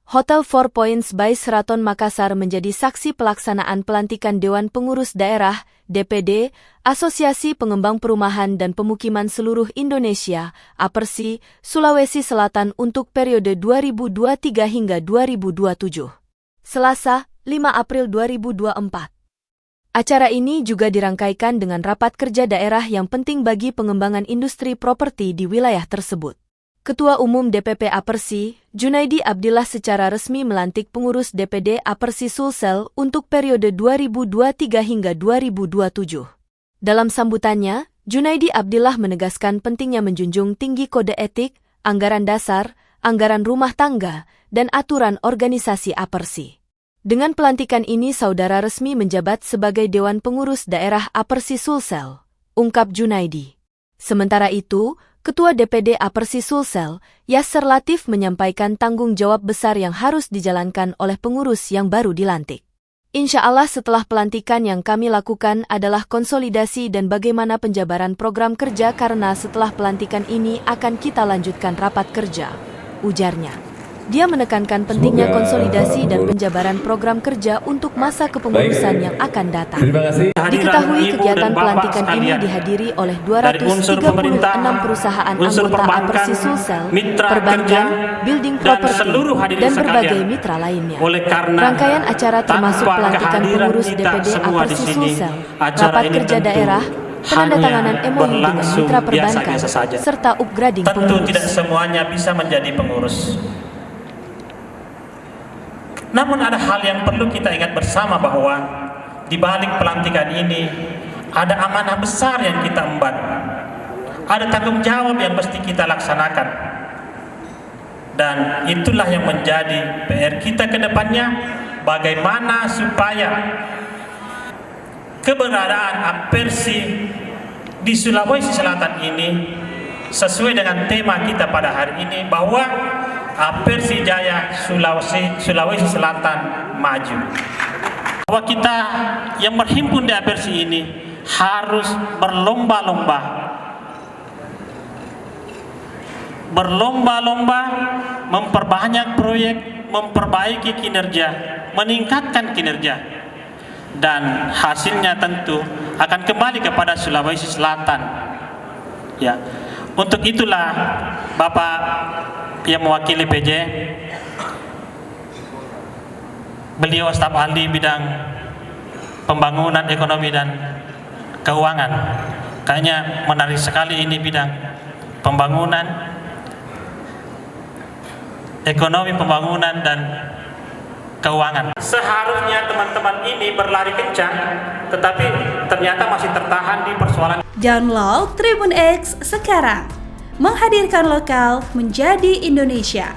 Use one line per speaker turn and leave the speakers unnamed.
Hotel Four Points by Sheraton Makassar menjadi saksi pelaksanaan pelantikan Dewan Pengurus Daerah (DPD) Asosiasi Pengembang Perumahan dan Pemukiman Seluruh Indonesia (APERSI) Sulawesi Selatan untuk periode 2023 hingga 2027. Selasa, 5 April 2024. Acara ini juga dirangkaikan dengan rapat kerja daerah yang penting bagi pengembangan industri properti di wilayah tersebut. Ketua Umum DPP APERSI, Junaidi Abdillah secara resmi melantik pengurus DPD APERSI Sulsel untuk periode 2023 hingga 2027. Dalam sambutannya, Junaidi Abdillah menegaskan pentingnya menjunjung tinggi kode etik, anggaran dasar, anggaran rumah tangga, dan aturan organisasi APERSI. Dengan pelantikan ini saudara resmi menjabat sebagai Dewan Pengurus Daerah APERSI Sulsel, ungkap Junaidi. Sementara itu, Ketua DPD APERSI Sulsel, Yasser Latif menyampaikan tanggung jawab besar yang harus dijalankan oleh pengurus yang baru dilantik. Insya Allah setelah pelantikan yang kami lakukan adalah konsolidasi dan bagaimana penjabaran program kerja karena setelah pelantikan ini akan kita lanjutkan rapat kerja, ujarnya. Dia menekankan pentingnya konsolidasi dan penjabaran program kerja untuk masa kepengurusan yang akan datang. Diketahui kegiatan pelantikan ini dihadiri oleh 236 perusahaan anggota APERSI Sulsel, perbankan, building property, dan berbagai mitra lainnya. Rangkaian acara termasuk pelantikan pengurus DPD APERSI Sulsel, rapat kerja daerah, penandatanganan MOU dengan mitra perbankan, serta upgrading pengurus.
Tentu tidak semuanya bisa menjadi pengurus. Namun ada hal yang perlu kita ingat bersama bahwa di balik pelantikan ini ada amanah besar yang kita emban. Ada tanggung jawab yang mesti kita laksanakan. Dan itulah yang menjadi PR kita ke depannya, bagaimana supaya keberadaan APERSI di Sulawesi Selatan ini sesuai dengan tema kita pada hari ini bahwa APERSI Jaya Sulawesi Selatan maju. Bahwa kita yang berhimpun di APERSI ini harus berlomba-lomba memperbanyak proyek, memperbaiki kinerja, meningkatkan kinerja, dan hasilnya tentu akan kembali kepada Sulawesi Selatan. Ya, untuk itulah Bapak yang mewakili PJ, beliau staf ahli bidang pembangunan ekonomi dan keuangan. Kayaknya menarik sekali ini bidang pembangunan, ekonomi pembangunan dan keuangan. Seharusnya teman-teman ini berlari kencang, tetapi ternyata masih tertahan di persoalan.
Download Tribun X sekarang, menghadirkan lokal menjadi Indonesia.